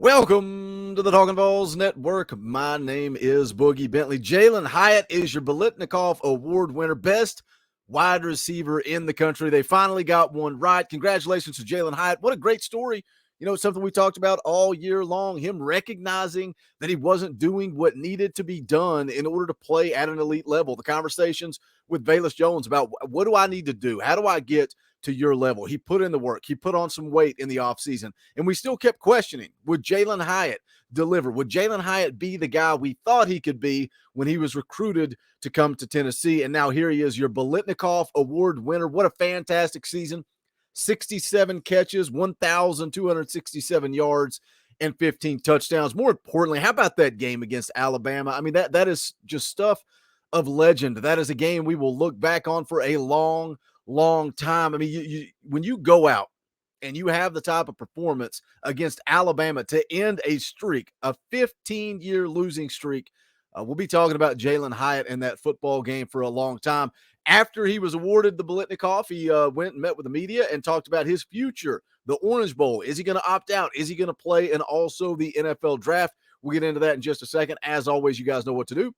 Welcome to the Talkin VAWLS Network. My name is Boogie Bentley. Jalin Hyatt is your Biletnikoff Award winner, best wide receiver in the country. They finally got one right. Congratulations to Jalin Hyatt. What a great story. You know, it's something we talked about all year long, him recognizing that he wasn't doing what needed to be done in order to play at an elite level. The conversations with Velus Jones about what do I need to do? How do I get to your level? He put in the work. He put on some weight in the offseason. And we still kept questioning, would Jalin Hyatt deliver? Would Jalin Hyatt be the guy we thought he could be when he was recruited to come to Tennessee? And now here he is, your Biletnikoff Award winner. What a fantastic season. 67 catches, 1,267 yards, and 15 touchdowns. More importantly, how about that game against Alabama? I mean, that is just stuff of legend. That is a game we will look back on for a long time. I mean, when you go out and you have the type of performance against Alabama to end a streak, a 15-year losing streak, we'll be talking about Jalin Hyatt in that football game for a long time. After he was awarded the Biletnikoff, he went and met with the media and talked about his future, the Orange Bowl. Is he going to opt out? Is he going to play? And also the NFL draft. We'll get into that in just a second. As always, you guys know what to do.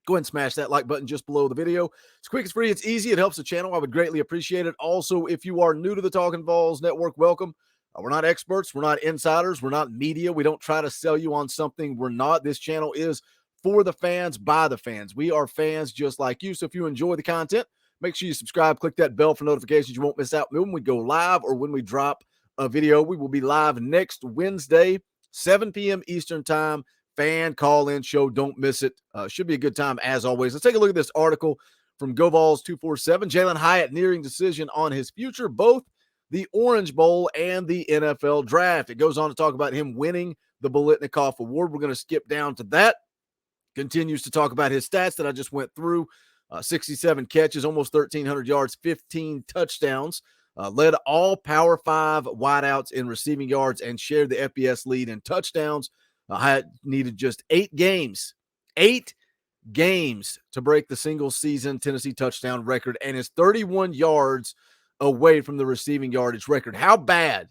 Go ahead and smash that like button just below the video. It's quick, it's free, it's easy. It helps the channel. I would greatly appreciate it. Also, if you are new to the Talkin VAWLS Network, welcome. We're not experts. We're not insiders. We're not media. We don't try to sell you on something we're not. This channel is for the fans, by the fans. We are fans just like you. So if you enjoy the content, make sure you subscribe. Click that bell for notifications. You won't miss out when we go live or when we drop a video. We will be live next Wednesday, 7 p.m. Eastern Time. Fan call-in show. Don't miss it. Should be a good time as always. Let's take a look at this article from VAWLS 247. Jalin Hyatt nearing decision on his future, both the Orange Bowl and the NFL draft. It goes on to talk about him winning the Biletnikoff Award. We're going to skip down to that. Continues to talk about his stats that I just went through. 67 catches, almost 1,300 yards, 15 touchdowns. Led all Power 5 wideouts in receiving yards and shared the FBS lead in touchdowns. Hyatt needed just 8 games to break the single season Tennessee touchdown record and is 31 yards away from the receiving yardage record. How bad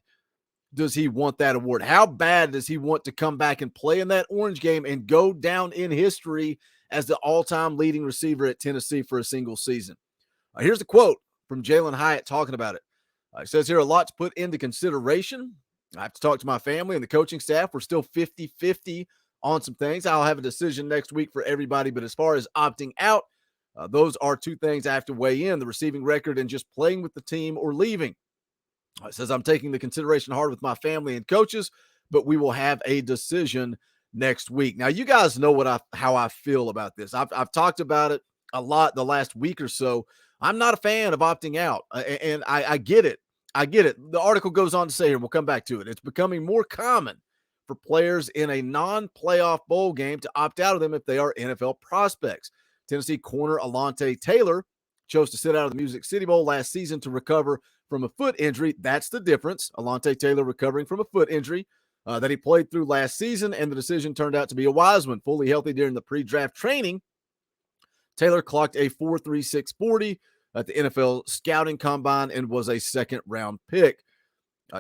does he want that award? How bad does he want to come back and play in that Orange game and go down in history as the all-time leading receiver at Tennessee for a single season? Here's a quote from Jalin Hyatt talking about it. It says here, a lot to put into consideration. I have to talk to my family and the coaching staff. We're still 50-50 on some things. I'll have a decision next week for everybody. But as far as opting out, those are two things I have to weigh in, the receiving record and just playing with the team or leaving. It says, I'm taking the consideration hard with my family and coaches, but we will have a decision next week. Now, you guys know how I feel about this. I've talked about it a lot the last week or so. I'm not a fan of opting out, and I get it. I get it. The article goes on to say here, we'll come back to it, it's becoming more common for players in a non-playoff bowl game to opt out of them if they are NFL prospects. Tennessee corner Alontae Taylor chose to sit out of the Music City Bowl last season to recover from a foot injury. That's the difference. Alontae Taylor recovering from a foot injury that he played through last season, and the decision turned out to be a wise one. Fully healthy during the pre-draft training, Taylor clocked a 4.36 40 at the NFL Scouting Combine and was a second-round pick.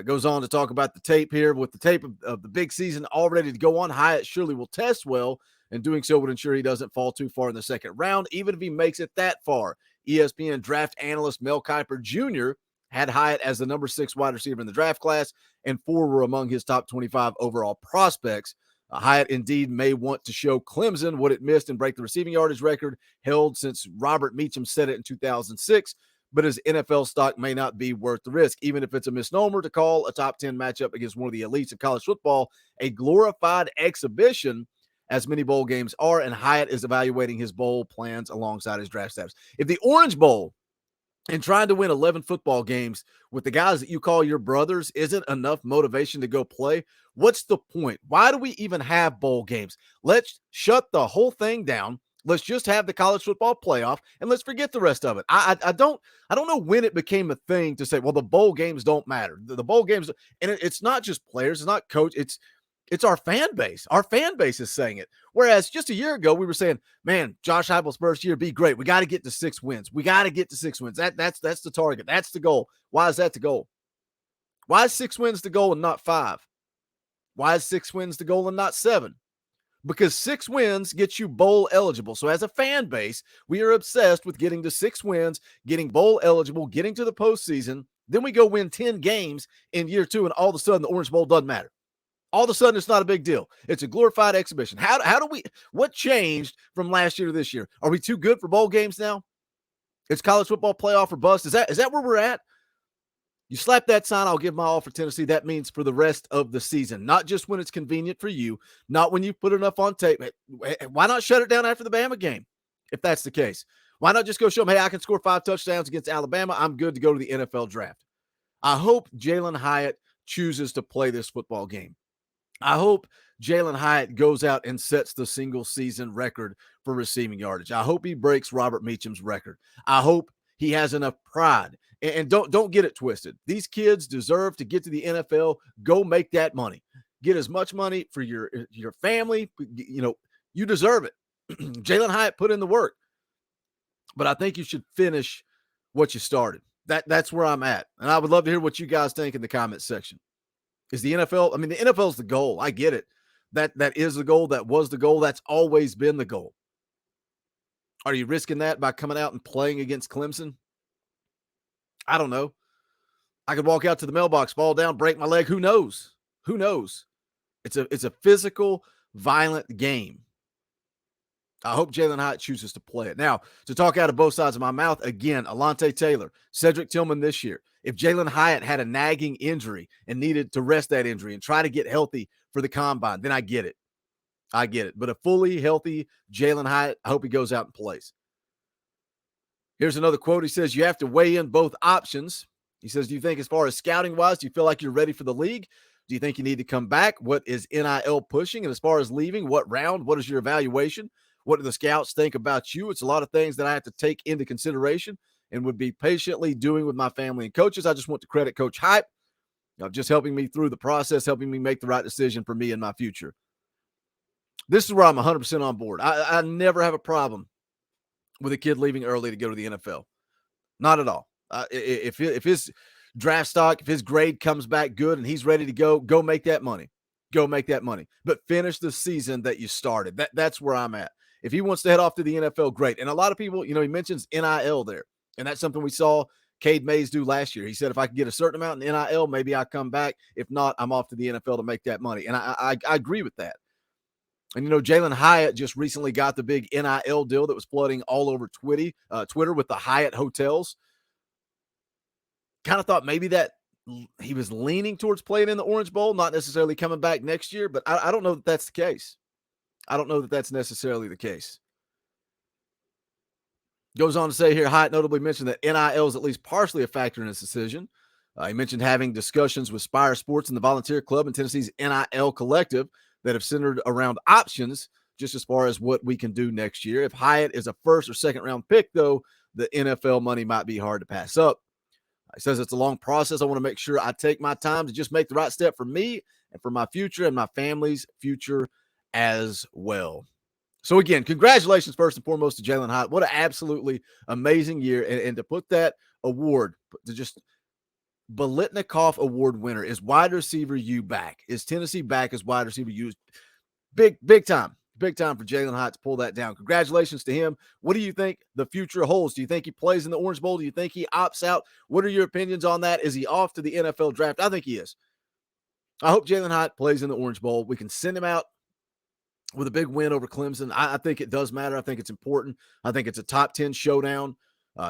Goes on to talk about the tape here. With the tape of the big season all ready to go on, Hyatt surely will test well, and doing so would ensure he doesn't fall too far in the second round, even if he makes it that far. ESPN draft analyst Mel Kiper Jr. had Hyatt as the number 6 wide receiver in the draft class, and 4 were among his top 25 overall prospects. Hyatt indeed may want to show Clemson what it missed and break the receiving yardage record held since Robert Meacham set it in 2006, but his NFL stock may not be worth the risk, even if it's a misnomer to call a top 10 matchup against one of the elites of college football a glorified exhibition, as many bowl games are, and Hyatt is evaluating his bowl plans alongside his draft status. If the Orange Bowl and trying to win 11 football games with the guys that you call your brothers isn't enough motivation to go play, what's the point? Why do we even have bowl games? Let's shut the whole thing down. Let's just have the college football playoff and let's forget the rest of it. I don't know when it became a thing to say, well, the bowl games don't matter. The bowl games, and it's not just players, it's not coach, it's our fan base. Our fan base is saying it. Whereas just a year ago, we were saying, man, Josh Heupel's first year be great. We got to get to 6 wins. We got to get to 6 wins. That's the target. That's the goal. Why is that the goal? Why is 6 wins the goal and not 5? Why is 6 wins the goal and not 7? Because 6 wins gets you bowl eligible. So as a fan base, we are obsessed with getting to 6 wins, getting bowl eligible, getting to the postseason. Then we go win 10 games in year 2, and all of a sudden the Orange Bowl doesn't matter. All of a sudden it's not a big deal. It's a glorified exhibition. What changed from last year to this year? Are we too good for bowl games now? It's college football playoff or bust. Is that where we're at? You slap that sign, I'll give my all for Tennessee. That means for the rest of the season, not just when it's convenient for you, not when you put enough on tape. Why not shut it down after the Bama game if that's the case? Why not just go show them, hey, I can score 5 touchdowns against Alabama. I'm good to go to the NFL draft. I hope Jalin Hyatt chooses to play this football game. I hope Jalin Hyatt goes out and sets the single season record for receiving yardage. I hope he breaks Robert Meacham's record. I hope he has enough pride. And don't get it twisted. These kids deserve to get to the NFL. Go make that money. Get as much money for your family. You deserve it. Jalin Hyatt put in the work. But I think you should finish what you started. That's where I'm at. And I would love to hear what you guys think in the comments section. Is the NFL, the NFL is the goal. I get it. That is the goal. That was the goal. That's always been the goal. Are you risking that by coming out and playing against Clemson? I don't know. I could walk out to the mailbox, fall down, break my leg. Who knows? Who knows? It's a physical, violent game. I hope Jalin Hyatt chooses to play it. Now, to talk out of both sides of my mouth, again, Alontae Taylor, Cedric Tillman this year. If Jalin Hyatt had a nagging injury and needed to rest that injury and try to get healthy for the combine, then I get it. I get it. But a fully healthy Jalin Hyatt, I hope he goes out and plays. Here's another quote. He says, you have to weigh in both options. He says, do you think as far as scouting-wise, do you feel like you're ready for the league? Do you think you need to come back? What is NIL pushing? And as far as leaving, what round? What is your evaluation? What do the scouts think about you? It's a lot of things that I have to take into consideration and would be patiently doing with my family and coaches. I just want to credit Coach Hype, just helping me through the process, helping me make the right decision for me and my future. This is where I'm 100% on board. I never have a problem with a kid leaving early to go to the NFL. Not at all. If his draft stock, if his grade comes back good and he's ready to go make that money. Go make that money. But finish the season that you started. That's where I'm at. If he wants to head off to the NFL, great. And a lot of people, he mentions NIL there. And that's something we saw Cade Mays do last year. He said, if I can get a certain amount in NIL, maybe I come back. If not, I'm off to the NFL to make that money. And I agree with that. And, Jalin Hyatt just recently got the big NIL deal that was flooding all over Twitter with the Hyatt hotels. Kind of thought maybe that he was leaning towards playing in the Orange Bowl, not necessarily coming back next year, but I don't know that that's the case. I don't know that that's necessarily the case. Goes on to say here, Hyatt notably mentioned that NIL is at least partially a factor in his decision. He mentioned having discussions with Spire Sports and the Volunteer Club and Tennessee's NIL collective that have centered around options just as far as what we can do next year. If Hyatt is a first or second round pick, though, the NFL money might be hard to pass up. He says it's a long process. I want to make sure I take my time to just make the right step for me and for my future and my family's future as well. So again, congratulations first and foremost to Jalin Hyatt. What an absolutely amazing year. And to put that award, to just Biletnikoff Award winner, is wide receiver U back? Is Tennessee back as wide receiver U? Big time. Big time for Jalin Hyatt to pull that down. Congratulations to him. What do you think the future holds? Do you think he plays in the Orange Bowl? Do you think he opts out? What are your opinions on that? Is he off to the NFL draft? I think he is. I hope Jalin Hyatt plays in the Orange Bowl. We can send him out with a big win over Clemson. I think it does matter. I think it's important. I think it's a top 10 showdown,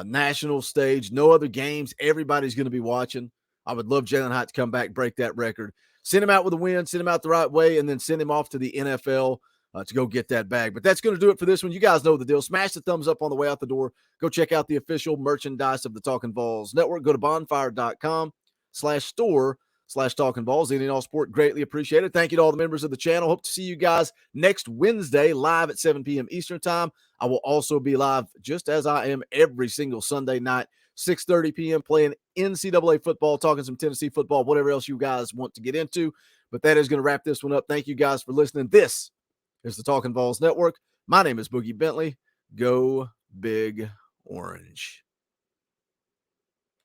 national stage, no other games. Everybody's going to be watching. I would love Jalin Hyatt to come back, break that record. Send him out with a win, send him out the right way, and then send him off to the NFL to go get that bag. But that's going to do it for this one. You guys know the deal. Smash the thumbs up on the way out the door. Go check out the official merchandise of the Talkin' VAWLS Network. Go to bonfire.com/store/Talkin' VAWLS. Any and all support greatly appreciated. Thank you to all the members of the channel. Hope to see you guys next Wednesday live at 7 p.m. Eastern time. I will also be live just as I am every single Sunday night, 6:30 p.m. playing NCAA football, talking some Tennessee football, whatever else you guys want to get into. But that is going to wrap this one up. Thank you guys for listening. This is the Talkin' VAWLS Network. My name is Boogie Bentley. Go Big Orange.